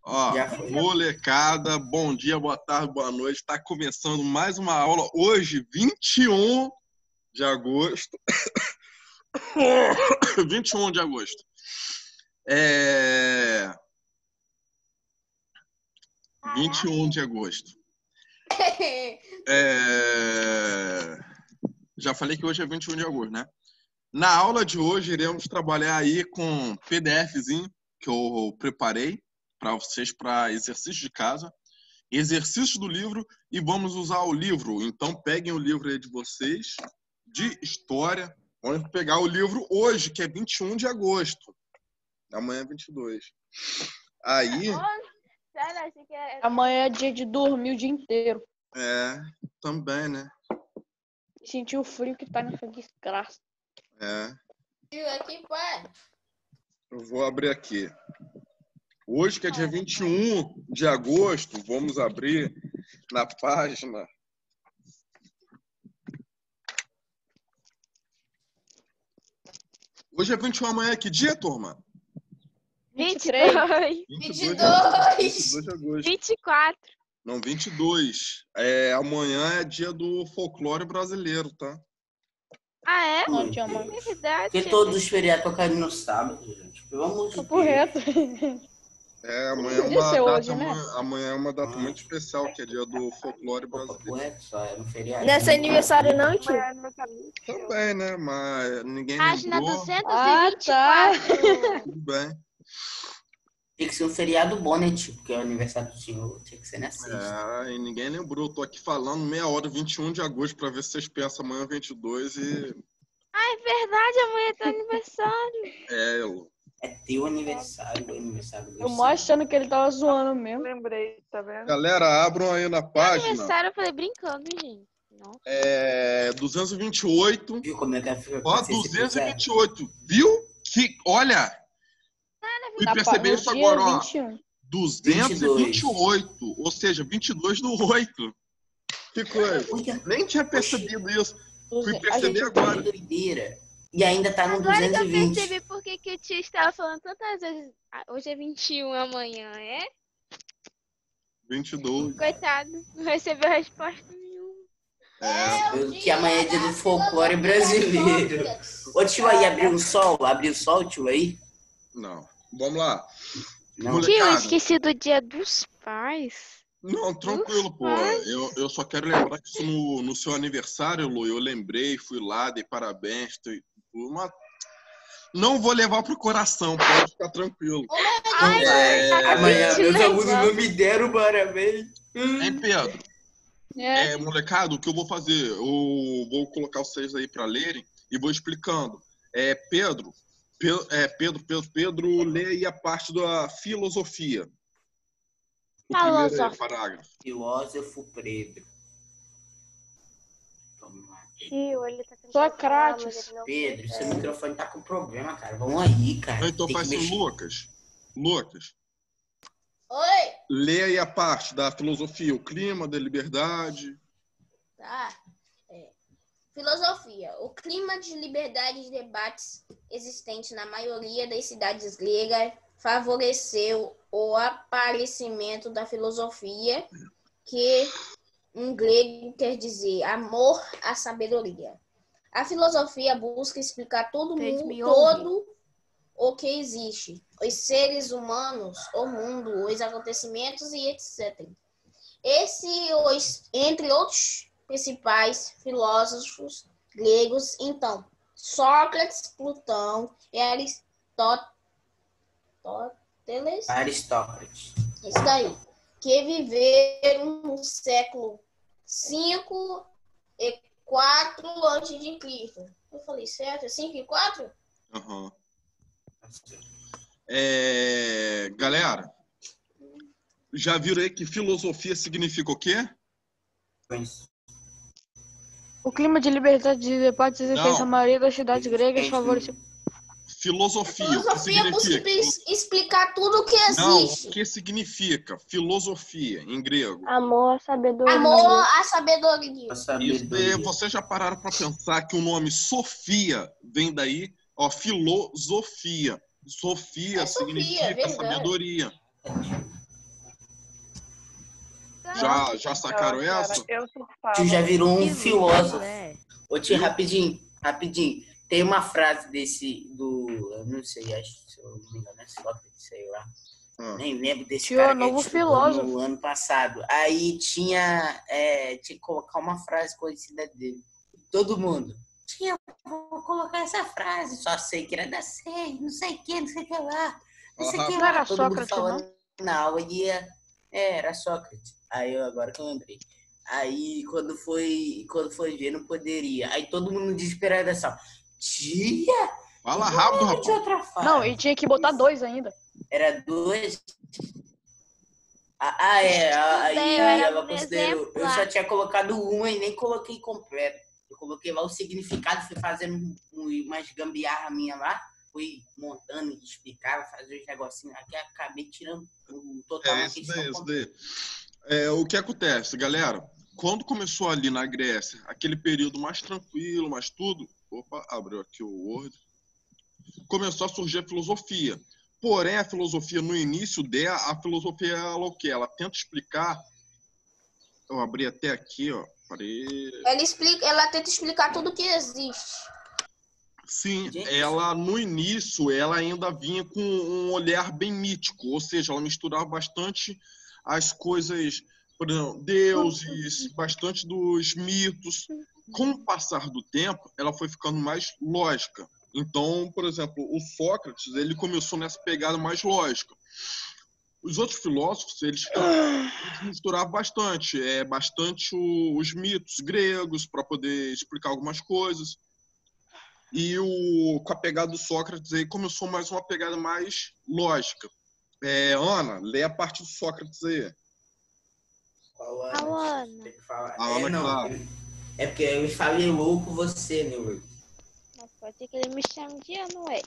Ó, molecada, bom dia, boa tarde, boa noite. Tá começando mais uma aula hoje, 21 de agosto. 21 de agosto. 21 de agosto. Já falei que hoje é 21 de agosto, né? Na aula de hoje, iremos trabalhar aí com PDFzinho que eu preparei para vocês para exercício de casa, exercício do livro, e vamos usar o livro. Então, peguem o livro aí de vocês, de história. Vamos pegar o livro hoje, que é 21 de agosto. Amanhã é 22. Aí... Amanhã é dia de dormir o dia inteiro. Também, né? Sentir o frio que tá nessa desgraça. Aqui, pai. Eu vou abrir aqui. Hoje, que é dia 21 de agosto, vamos abrir na página... Hoje é 21, amanhã é que dia, turma? 23. 22 de agosto. 24. Não, 22. Amanhã é dia do folclore brasileiro, tá? Ah, é? Não, tia mãe. É verdade. Porque todos os feriados tocaram no sábado, gente. Pelo amor de Deus. Papo reto. Amanhã é Podia ser uma hoje, data, né? amanhã é uma data muito especial, que é dia do folclore Papo brasileiro. reto, só é no feriado. Não é seu aniversário não, tio? Também, né? Mas ninguém Página lembrou. 224. Tudo bem. Tinha que ser um feriado bom, né, tio? Porque é o aniversário do senhor, tinha que ser na sexta. E ninguém lembrou. Eu tô aqui falando meia hora, 21 de agosto, pra ver se vocês pensam amanhã 22 e... Ah, é verdade, amanhã é teu aniversário. Elô. É teu aniversário, o aniversário do Eu mó achando que ele tava zoando mesmo. Lembrei, tá vendo? Galera, abram aí na Meu página. aniversário, eu falei brincando, gente. Não. 228. Viu como é que fica? Ó, 228. Viu? Que, olha... Fui perceber isso agora, ó. 21. 228. Ou seja, 22 do 8. Que coisa. Olha, Nem tinha percebido isso. Fui A perceber gente- que agora. doideira. E ainda tá no Agora que eu 220. percebi por que o tio estava falando tantas vezes. Hoje é 21, amanhã é? 22. Coitado, não recebeu resposta nenhuma. Que amanhã é dia do folclore brasileiro. Ô, tio, aí abriu o sol? Abriu o sol, tio, aí? Não. Vamos lá. Não. Tio, eu Molecada. esqueci do dia dos pais. Não, tranquilo, pô. Eu só quero lembrar que isso no seu aniversário, Lu, eu lembrei, fui lá, dei parabéns. Não vou levar pro coração, pode ficar tranquilo. Amanhã gente, meus levanta. alunos não me deram parabéns. Hein, Pedro? Molecada, o que eu vou fazer? Eu vou colocar vocês aí para lerem e vou explicando. Pedro, lê aí a parte da filosofia. O primeiro parágrafo. Filósofo Pedro. Vamos lá. Tio, ele tá tentando Sócrates. falar, mas ele não Pedro, seu consegue. microfone tá com problema, cara. Vamos aí, cara. Então Tem faz que assim, mexer. Lucas. Oi! Lê aí a parte da filosofia, o clima da liberdade. Tá. Filosofia. O clima de liberdade de debates existente na maioria das cidades gregas favoreceu o aparecimento da filosofia, que em grego quer dizer amor à sabedoria. A filosofia busca explicar todo o que existe, os seres humanos, o mundo, os acontecimentos e etc. Entre outros principais filósofos gregos, então, Sócrates, Platão e Aristóteles. isso daí, que viveram no século 5 e 4 antes de Cristo. Eu falei certo? É 5 e 4? Uhum. Galera, já viram aí que filosofia significa o quê? O clima de liberdade de debates existente na maioria das cidades gregas favoreceu. Filosofia, o que Filosofia busca significa? explicar tudo o que Não, existe. o que significa filosofia em grego? Amor, sabedoria. Amor à sabedoria. Isso, vocês já pararam para pensar que o nome Sofia vem daí? Ó, filosofia. Sofia É Sofia, significa verdade. sabedoria. Tá. Já sacaram essa? Eu surfava. Tu já virou um Que filósofo. é. Ô tio, Eu? rapidinho. Tem uma frase eu não sei, acho que se eu não me engano, é Sócrates, sei lá. Ah. Nem lembro desse Tio, cara que novo estudou filósofo. no ano passado. Aí tinha que colocar uma frase conhecida dele. Todo mundo. Tia, vou colocar essa frase. Só sei que era da SEI, não sei o que lá. Não sei o que Não lá. era Todo mundo Sócrates, falando na aula e era Sócrates. Aí agora que eu lembrei. Aí quando foi ver, não poderia. Aí todo mundo desesperado assim, tia! Fala rápido, De rapaz. outra frase. Não, e tinha que botar 2 ainda. Era 2. Aí eu era ela um considerou. Eu exemplar. só tinha colocado uma e nem coloquei completo. Eu coloquei lá o significado, fui fazendo umas gambiarra minha lá, fui montando, explicava, fazia os negocinhos aqui, acabei tirando o total. Isso daí. O que acontece, galera? Quando começou ali na Grécia, aquele período mais tranquilo, mais tudo. Opa, abriu aqui o Word. Começou a surgir a filosofia. Porém, a filosofia, no início dela, a filosofia, ela o quê? Ela tenta explicar. Eu abri até aqui, ó. Parei. Ela tenta explicar tudo que existe. Sim, Gente. ela no início, ela ainda vinha com um olhar bem mítico, ou seja, ela misturava bastante as coisas, por exemplo, deuses, bastante dos mitos. Com o passar do tempo, ela foi ficando mais lógica. Então, por exemplo, o Sócrates, ele começou nessa pegada mais lógica. Os outros filósofos, eles misturavam bastante, os mitos gregos para poder explicar algumas coisas. E com a pegada do Sócrates aí começou mais uma pegada mais lógica. Ana, lê a parte do Sócrates aí. Qual A Ana. Tem que falar. A Ana, não. claro. É porque eu falei louco você, né, Will? Mas pode ser que ele me chame de Ana, ué.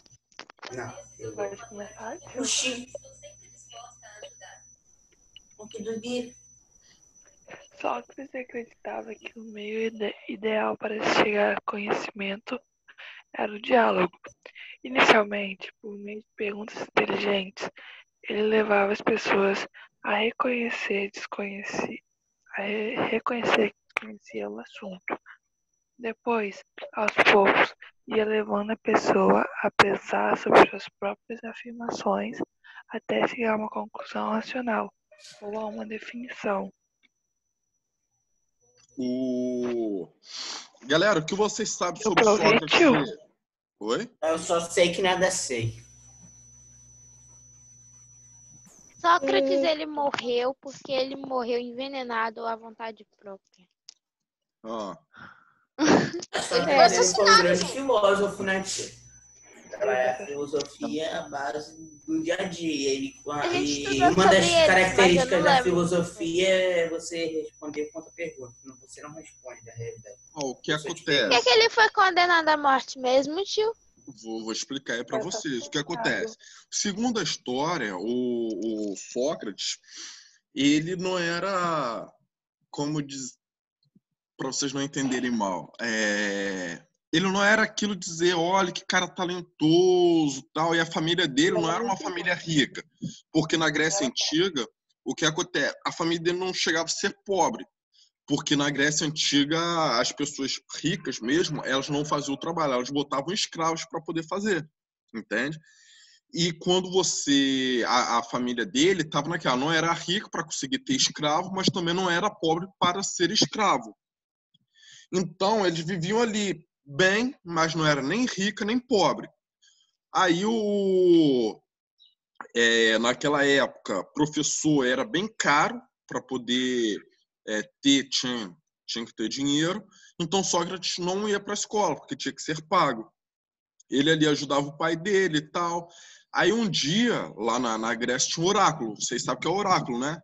Não. Pode começar? Puxi. Que doideira. Sócrates acreditava que o meio ideal para se chegar a conhecimento era o diálogo. Inicialmente, por meio de perguntas inteligentes, ele levava as pessoas a reconhecer que desconhecia o assunto. Depois, aos poucos, ia levando a pessoa a pensar sobre suas próprias afirmações até chegar a uma conclusão racional ou a uma definição. Galera, o que vocês sabem sobre aproveito. Sócrates? Oi? Eu só sei que nada sei. Sócrates, ele morreu porque ele morreu envenenado à vontade própria. Ah. Ele foi um grande filósofo, né, tia? A filosofia é a base do dia a dia. E uma das características da filosofia é você responder contra pergunta. Você não responde da realidade. O que Por acontece? que ele foi condenado à morte mesmo, tio? Vou explicar aí para vocês o que acontece. Segundo a história, o Sócrates, ele não era, como diz, para vocês não entenderem mal, ele não era aquilo de dizer, olha que cara talentoso, tal, e a família dele não era uma família rica, porque na Grécia Antiga, o que acontece? A família dele não chegava a ser pobre, porque na Grécia Antiga as pessoas ricas mesmo, elas não faziam o trabalho, elas botavam escravos para poder fazer, entende? E quando a família dele estava naquela, não era rica para conseguir ter escravo, mas também não era pobre para ser escravo. Então eles viviam ali bem, mas não era nem rica nem pobre. Aí naquela época, professor era bem caro para poder tinha que ter dinheiro. Então Sócrates não ia para a escola porque tinha que ser pago. Ele ali ajudava o pai dele e tal. Aí um dia lá na Grécia tinha um oráculo. Vocês sabem o que é oráculo, né?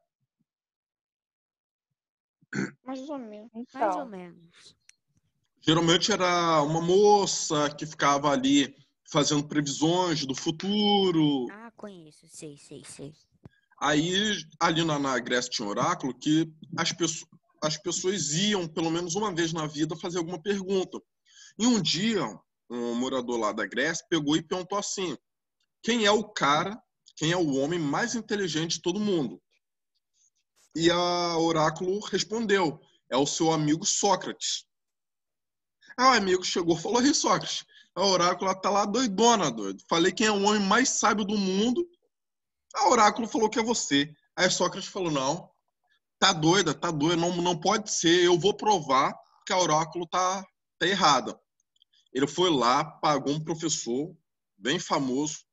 Mais ou menos. Mais ou menos. Geralmente era uma moça que ficava ali fazendo previsões do futuro. Ah, conheço, sei. Aí, ali na Grécia tinha um oráculo que as pessoas iam, pelo menos uma vez na vida, fazer alguma pergunta. E um dia, um morador lá da Grécia pegou e perguntou assim, quem é o homem mais inteligente de todo mundo? E a Oráculo respondeu, é o seu amigo Sócrates. Aí o amigo chegou e falou, aí Sócrates, a Oráculo tá lá doidona, doido. Falei quem é o homem mais sábio do mundo. A Oráculo falou que é você. Aí Sócrates falou, não, tá doida, não pode ser, eu vou provar que a Oráculo tá errada. Ele foi lá, pagou um professor bem famoso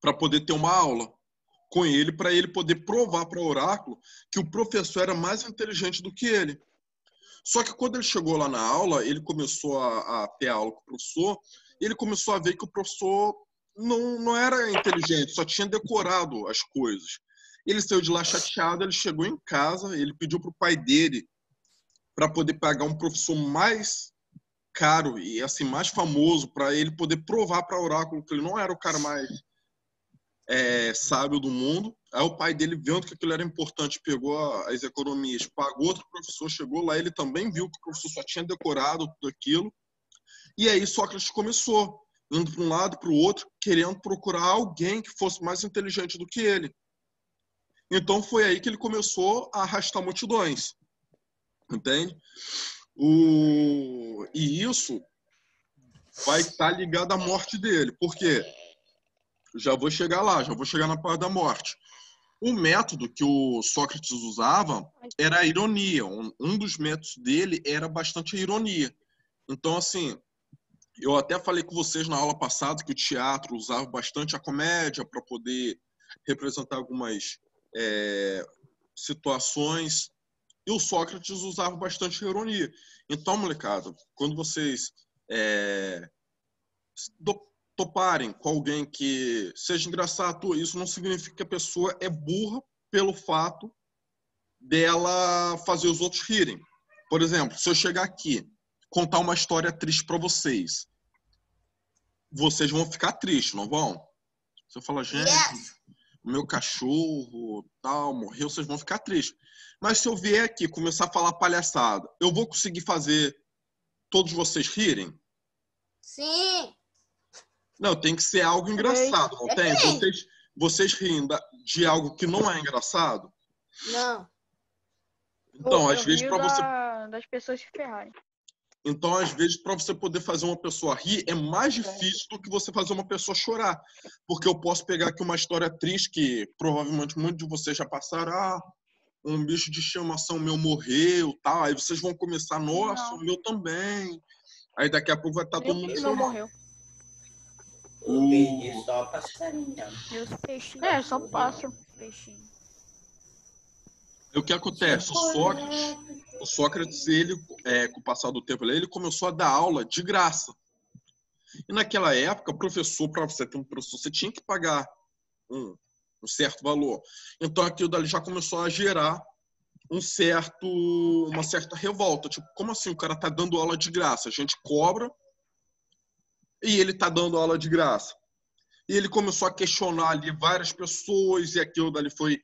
para poder ter uma aula com ele, para ele poder provar para o Oráculo que o professor era mais inteligente do que ele. Só que quando ele chegou lá na aula, ele começou a ter aula com o professor, e ele começou a ver que o professor não era inteligente, só tinha decorado as coisas. Ele saiu de lá chateado, ele chegou em casa, ele pediu para o pai dele para poder pagar um professor mais caro e assim mais famoso, para ele poder provar para o Oráculo que ele não era o cara mais sábio do mundo. Aí o pai dele, vendo que aquilo era importante, pegou as economias, pagou outro professor, chegou lá, ele também viu que o professor só tinha decorado tudo aquilo. E aí Sócrates começou, indo para um lado e para o outro, querendo procurar alguém que fosse mais inteligente do que ele. Então foi aí que ele começou a arrastar multidões. Entende? E isso vai estar ligado à morte dele. Por quê? Já vou chegar lá, já vou chegar na parte da morte. O método que o Sócrates usava era a ironia. Um dos métodos dele era bastante a ironia. Então, assim, eu até falei com vocês na aula passada que o teatro usava bastante a comédia para poder representar algumas situações. E o Sócrates usava bastante a ironia. Então, molecada, quando vocês toparem com alguém que seja engraçado, isso não significa que a pessoa é burra pelo fato dela fazer os outros rirem. Por exemplo, se eu chegar aqui, contar uma história triste para vocês, vocês vão ficar tristes, não vão? Você fala, gente, o meu cachorro tal morreu, vocês vão ficar tristes. Mas se eu vier aqui começar a falar palhaçada, eu vou conseguir fazer todos vocês rirem? Sim. Não, tem que ser algo engraçado, não tem? Vocês riem de algo que não é engraçado? Não. Então, às vezes, para você... das pessoas se ferrarem. Então, às vezes, para você poder fazer uma pessoa rir, é mais difícil do que você fazer uma pessoa chorar. Porque eu posso pegar aqui uma história triste que provavelmente muitos de vocês já passaram. Um bicho de estimação meu morreu, tal. Aí vocês vão começar, nossa, o meu também. Aí daqui a pouco vai estar todo mundo não chorando. morreu. Eu perdi só a passarinha. Meus peixinhos. Só pássaro. Peixinho. E o que acontece? O Sócrates, ele, com o passar do tempo, ele começou a dar aula de graça. E naquela época, professor, para você ter um professor, você tinha que pagar um certo valor. Então aquilo dali já começou a gerar uma certa revolta. Tipo, como assim o cara tá dando aula de graça? A gente cobra e ele tá dando aula de graça. E ele começou a questionar ali várias pessoas e aquilo dali foi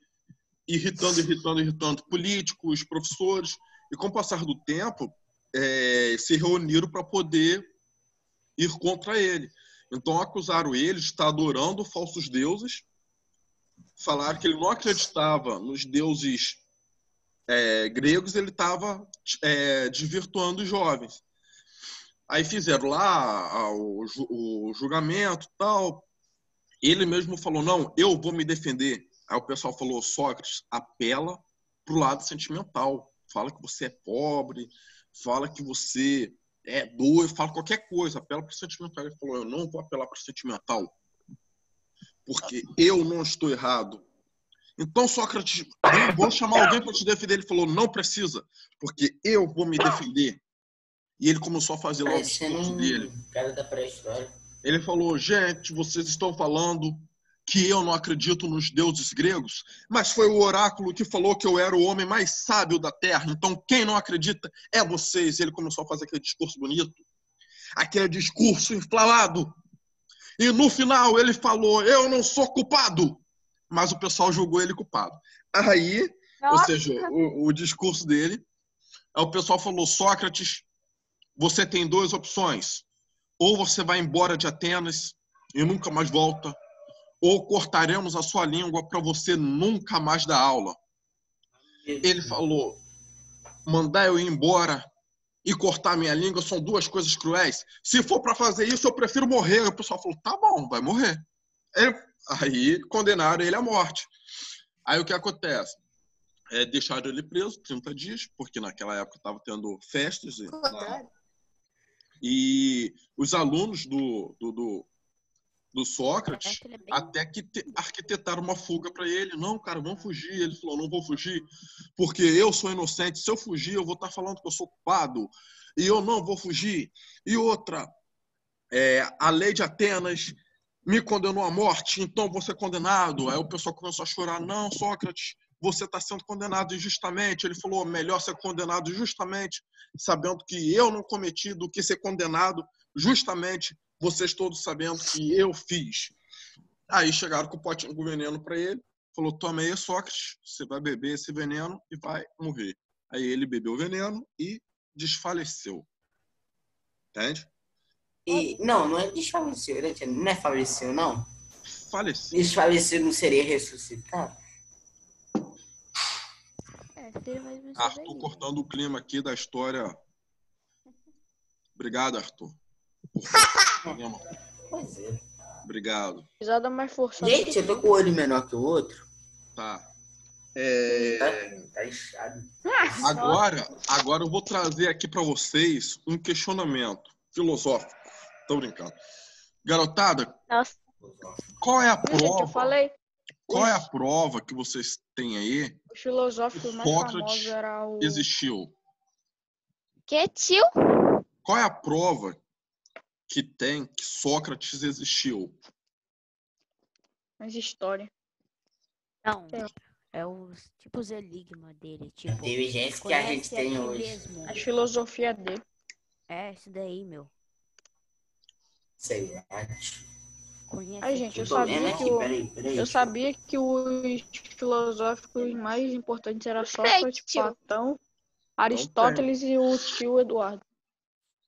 irritando políticos, professores. E com o passar do tempo, se reuniram para poder ir contra ele. Então acusaram ele de estar adorando falsos deuses, falaram que ele não acreditava nos deuses gregos, ele estava desvirtuando os jovens. Aí fizeram lá o julgamento e tal. Ele mesmo falou, não, eu vou me defender. Aí o pessoal falou, Sócrates, apela pro lado sentimental. Fala que você é pobre, fala que você é doido, fala qualquer coisa, apela pro sentimental. Ele falou, eu não vou apelar pro sentimental, porque eu não estou errado. Então, Sócrates, vou chamar alguém para te defender. Ele falou, não precisa, porque eu vou me defender. E ele começou a fazer logo o discurso dele. Cara da pré-história. Ele falou, gente, vocês estão falando que eu não acredito nos deuses gregos, mas foi o oráculo que falou que eu era o homem mais sábio da Terra, então quem não acredita é vocês. E ele começou a fazer aquele discurso bonito, aquele discurso inflamado. E no final ele falou, eu não sou culpado, mas o pessoal julgou ele culpado. Aí, ou seja, o discurso dele, aí o pessoal falou, Sócrates, você tem duas opções. Ou você vai embora de Atenas e nunca mais volta, ou cortaremos a sua língua para você nunca mais dar aula. Ele falou, mandar eu ir embora e cortar minha língua são duas coisas cruéis. Se for para fazer isso, eu prefiro morrer. Aí o pessoal falou, tá bom, vai morrer. Aí condenaram ele à morte. Aí o que acontece? Deixaram ele preso 30 dias, porque naquela época estava tendo festas. E os alunos do Sócrates até que arquitetaram uma fuga para ele. Não, cara, vamos fugir. Ele falou, não vou fugir, porque eu sou inocente. Se eu fugir, eu vou estar falando que eu sou culpado. E eu não vou fugir. E outra, a lei de Atenas me condenou à morte, então vou ser condenado. Aí o pessoal começou a chorar. Não, Sócrates, você está sendo condenado injustamente. Ele falou, melhor ser condenado injustamente, sabendo que eu não cometi, do que ser condenado justamente, vocês todos sabendo que eu fiz. Aí chegaram com o potinho com veneno para ele. Falou, toma aí, Sócrates, você vai beber esse veneno e vai morrer. Aí ele bebeu o veneno e desfaleceu. Entende? Não é desfaleceu, não é faleceu, não? Faleceu. Desfaleceu não seria ressuscitado? Arthur cortando o clima aqui da história. Obrigado, Arthur. Pois é. Obrigado. Pisada mais forçada. Gente, eu tô com o olho menor que o outro. Tá. Tá inchado. Agora eu vou trazer aqui para vocês um questionamento filosófico. Tô brincando. Garotada, Nossa. qual é a Gente, eu prova? falei. Qual é a prova que vocês têm aí O filosófico mais Sócrates famoso era o... existiu? Que tio? Qual é a prova que tem que Sócrates existiu? Mas história. Não, é os tipos enigma dele, tipo... Inteligência que a gente conhece tem ti hoje. mesmo. A filosofia dele. É, isso daí, meu. Sei lá. Conhece Ai, gente, ti eu Tô vendo sabia aqui, que peraí. eu sabia que os filosóficos mais importantes eram Sócrates, tio. Platão, Aristóteles e o tio Eduardo.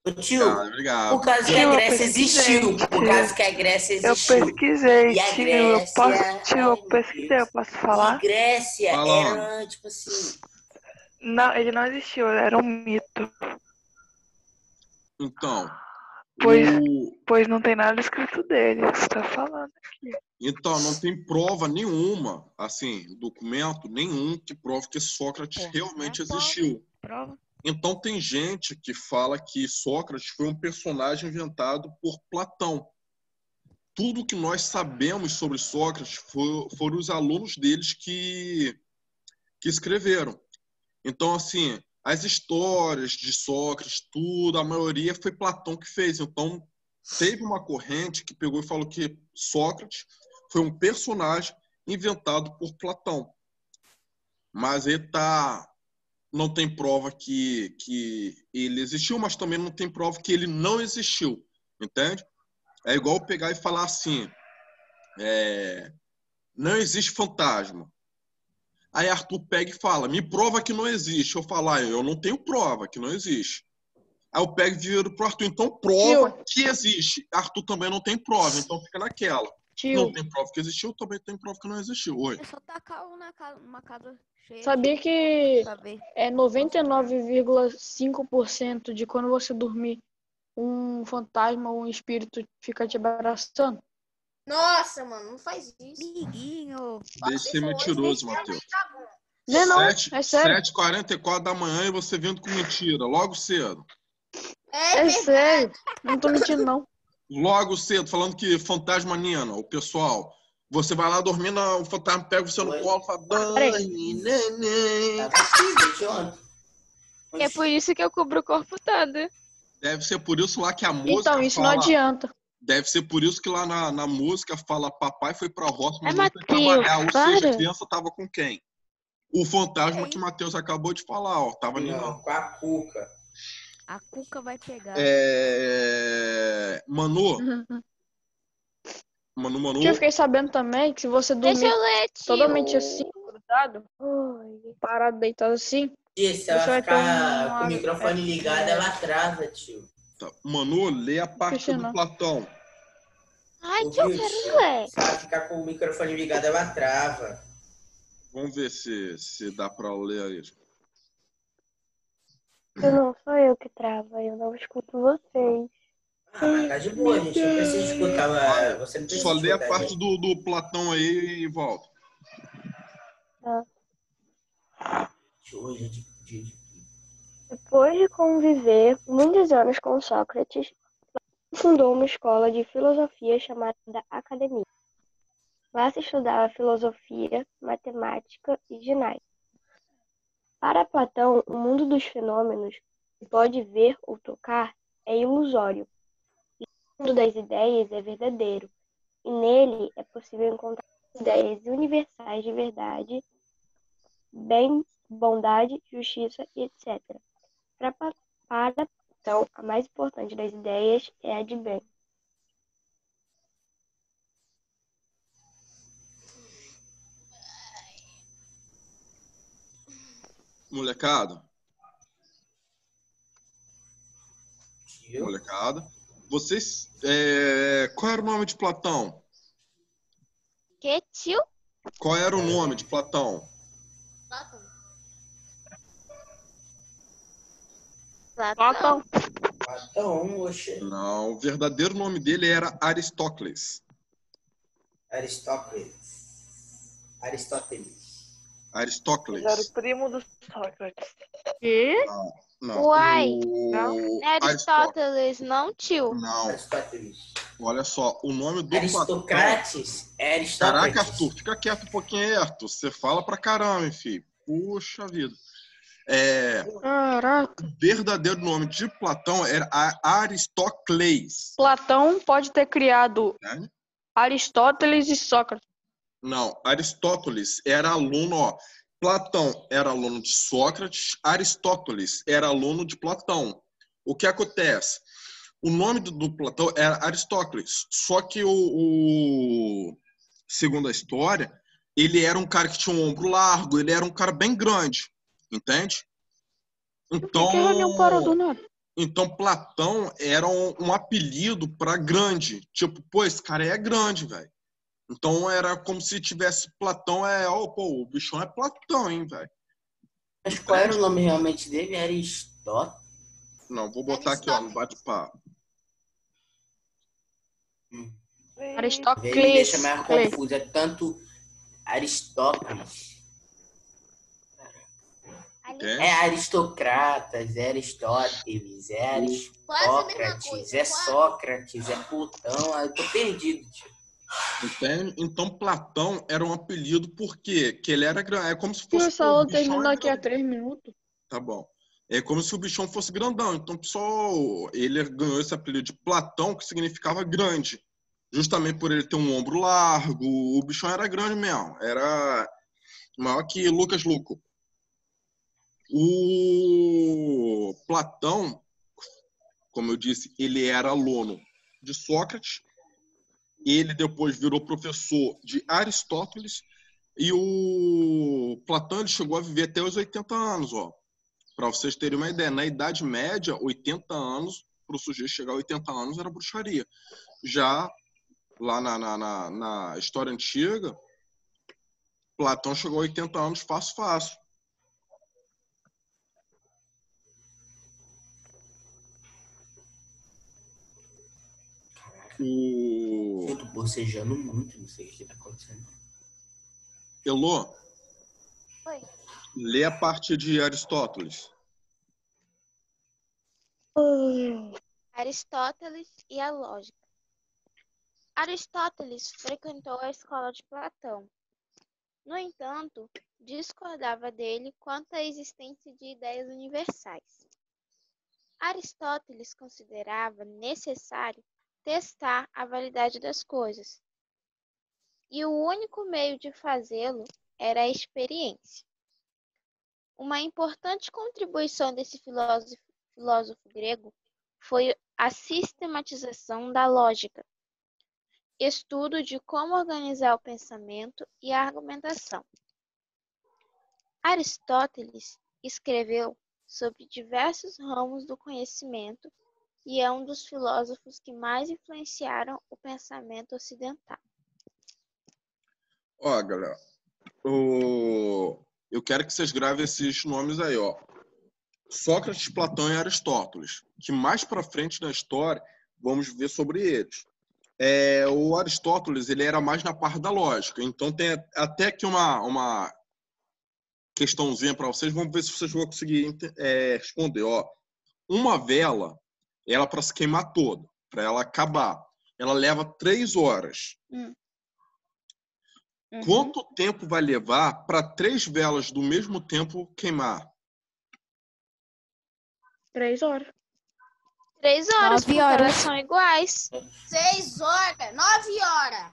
Ô, tio, Obrigado. por causa que a Eu Grécia pesquisei, existiu. Por tio. causa que a Grécia Eu existiu. pesquisei, E a tio. Grécia... Eu pesquisei, eu posso E falar? Grécia Fala. era, tipo assim... Não, ele não existiu, era um mito. Então, Pois não tem nada escrito dele, você tá falando aqui. então não tem prova nenhuma, assim, documento nenhum que prove que Sócrates realmente existiu. Prova. Então tem gente que fala que Sócrates foi um personagem inventado por Platão. Tudo que nós sabemos sobre Sócrates foram os alunos deles que escreveram. Então, assim, as histórias de Sócrates, tudo, a maioria foi Platão que fez. Então, teve uma corrente que pegou e falou que Sócrates foi um personagem inventado por Platão. Mas ele não tem prova que ele existiu, mas também não tem prova que ele não existiu. Entende? É igual pegar e falar assim, não existe fantasma. Aí Arthur pega e fala, me prova que não existe. Eu falo, eu não tenho prova que não existe. Aí eu pego e viro pro Arthur, então prova que existe. Arthur também não tem prova, então fica naquela. Não tem prova que existiu, também tem prova que não existiu. Oi. É só tacar numa casa cheia. Sabia que pra ver. 99,5% de quando você dormir, um fantasma ou um espírito fica te abraçando? Nossa, mano, não faz isso. Amiguinho. Deixa de ser mentiroso, Matheus. Não é não, é sério. 7h44 da manhã e você vindo com mentira, logo cedo. É sério, não tô mentindo não. Logo cedo, falando que fantasma Nina, o pessoal. Você vai lá dormindo, o fantasma pega você no colo e fala, Dani, neném. É por isso que eu cubro o corpo todo. Deve ser por isso lá que a música Então, isso fala... não adianta. Deve ser por isso que lá na música fala papai foi pra roça, mas não foi Matheus, trabalhar. Ou seja, para. a criança tava com quem? O fantasma que o Matheus acabou de falar, ó. Tava ali Não, com a Cuca. A Cuca vai pegar. Manu. Que eu fiquei sabendo também que se você Deixa dormir eu ler, tio. totalmente assim, grudado, parado, deitado assim, Se ela Você vai ter ficar uma- com o microfone ligado, ela atrasa, tio. Tá. Manu, lê a parte do não. Platão. Ai, Ô, tio, Viltio, quero ver. se ela ficar com o microfone ligado, ela trava. Vamos ver se dá pra ler isso. Eu não sou eu que trava, eu não escuto vocês. Ah, mas tá de boa, a gente não precisa escutar. Vai, Você não só precisa lê a escutar a parte gente. do Platão aí e volta. Hoje, Depois de conviver muitos anos com Sócrates, fundou uma escola de filosofia chamada Academia. Lá se estudava filosofia, matemática e ginástica. Para Platão, o mundo dos fenômenos, que pode ver ou tocar, é ilusório. E o mundo das ideias é verdadeiro, e nele é possível encontrar ideias universais de verdade, bem, bondade, justiça e etc. Para Platão, a mais importante das ideias é a de bem. Molecada, tio. molecada. Vocês. Qual era o nome de Platão? Que, tio? Qual era o nome de Platão? Platão. Platão, oxe. Não, o verdadeiro nome dele era Aristócles. Aristóteles. Ele era o Aristócles. primo do Sócrates. Que? Não, Uai, Não. o não é Aristóteles, não, tio? Não, Aristóteles. olha só, o nome do Platão. Aristocrates é Caraca, Aristócrates. Arthur, fica quieto um pouquinho aí, Arthur. Você fala pra caramba, hein, filho. Puxa vida. Caraca. O verdadeiro nome de Platão era Aristócles. Platão pode ter criado Né? Aristóteles e Sócrates. Não, Aristóteles era aluno, ó. Platão era aluno de Sócrates, Aristóteles era aluno de Platão. O que acontece? O nome do Platão era Aristóteles, só que segundo a história, ele era um cara que tinha um ombro largo, ele era um cara bem grande, entende? Por que a reunião parou do nada? Então Platão era um apelido para grande, tipo, pô, esse cara é grande, velho. Então era como se tivesse Platão, pô, o bichão é Platão, hein, velho. Mas qual era o nome realmente dele? Aristóteles? Não, vou botar aqui, ó, no bate-papo. Às vezes me Aristóteles. deixa mais confuso. É tanto Aristóteles. Entende? É aristocratas, é Aristóteles, é Quase a mesma Aristócrates, coisa. é Sócrates, é Plutão. Eu tô perdido, tio. Entende? Então Platão era um apelido porque que ele era grande. É como se Tio, fosse essa pô, o aula bichão termina é daqui a grande. 3 minutos. Tá bom. É como se o bichão fosse grandão. Então, pessoal, ele ganhou esse apelido de Platão, que significava grande. Justamente por ele ter um ombro largo. O bichão era grande mesmo. Era maior que Lucas Luco. O Platão, como eu disse, ele era aluno de Sócrates. Ele depois virou professor de Aristóteles. E o Platão ele chegou a viver até os 80 anos, ó. Para vocês terem uma ideia, na Idade Média, 80 anos, para o sujeito chegar a 80 anos era bruxaria. Já lá na história antiga, Platão chegou a 80 anos fácil, fácil. Eu tô bocejando muito, não sei o que tá acontecendo. Elô, Oi. lê a parte de Aristóteles. Aristóteles e a lógica. Aristóteles frequentou a escola de Platão. No entanto, discordava dele quanto à existência de ideias universais. Aristóteles considerava necessário testar a validade das coisas, e o único meio de fazê-lo era a experiência. Uma importante contribuição desse filósofo grego foi a sistematização da lógica, estudo de como organizar o pensamento e a argumentação. Aristóteles escreveu sobre diversos ramos do conhecimento e é um dos filósofos que mais influenciaram o pensamento ocidental. Ó, galera, eu quero que vocês gravem esses nomes aí, ó. Sócrates, Platão e Aristóteles, que mais para frente na história vamos ver sobre eles. O Aristóteles, ele era mais na parte da lógica, então tem até aqui uma questãozinha para vocês, vamos ver se vocês vão conseguir responder. Ó, uma vela, ela para se queimar toda, para ela acabar, ela leva 3 horas. Quanto tempo vai levar para 3 velas do mesmo tempo queimar? 3 horas. 3 horas, 9 porque horas. elas são iguais. 6 horas, 9 horas.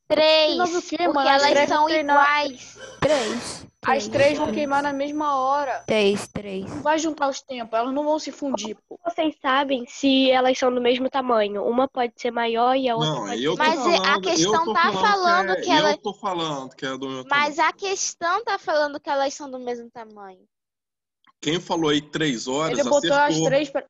3, nove o quê, porque mano? As elas três são vão treinar. iguais. 3. As 3 vão queimar na mesma hora. 3. Não vai juntar os tempos, elas não vão se fundir, pô. Vocês sabem se elas são do mesmo tamanho? Uma pode ser maior e a outra Não, pode eu ser tô Mas menor. a questão tá falando que eu elas... tô falando que é do meu Mas tamanho. a questão tá falando que elas são do mesmo tamanho. Quem falou aí 3 horas Ele botou acertou. as 3 pra...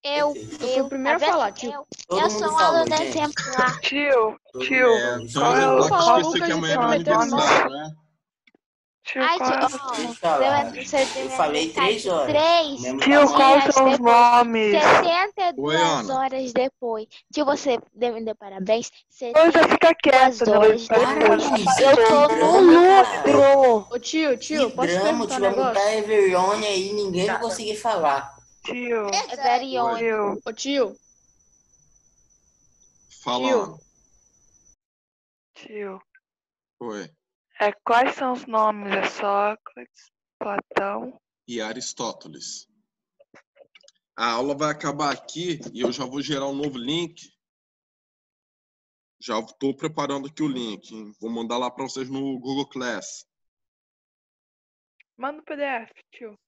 Eu fui o primeiro tá a vendo? falar, tio. Todo Eu mundo sou um falou, aluno gente. exemplar. Tio, Todo tio, mundo Então, qual é eu o vou falar o esquecer Lucas que de amanhã ter é meu metendo aniversário, né? tio, Ai, qual tio, é Deixa ó, eu falar. você tem Eu falei aniversário 3 horas. 3 Mesmo Tio, tamanho. quais dias são os depois. nomes? 62 Oi, Ana. horas depois. Tio, você me deu parabéns. Você fica 62 quieta, né? horas Para, depois. Luiz. Eu tô no lucro. Ô, tio, Que posso drama, perguntar um tio. Vai negócio? botar Everone aí, ninguém vai conseguir falar. Tio, É Verione. tio, Ô, tio, Falando. tio. Oi. Quais são os nomes? É Sócrates, Platão. E Aristóteles. A aula vai acabar aqui e eu já vou gerar um novo link. Já estou preparando aqui o link, hein? Vou mandar lá para vocês no Google Class. Manda o PDF, tio.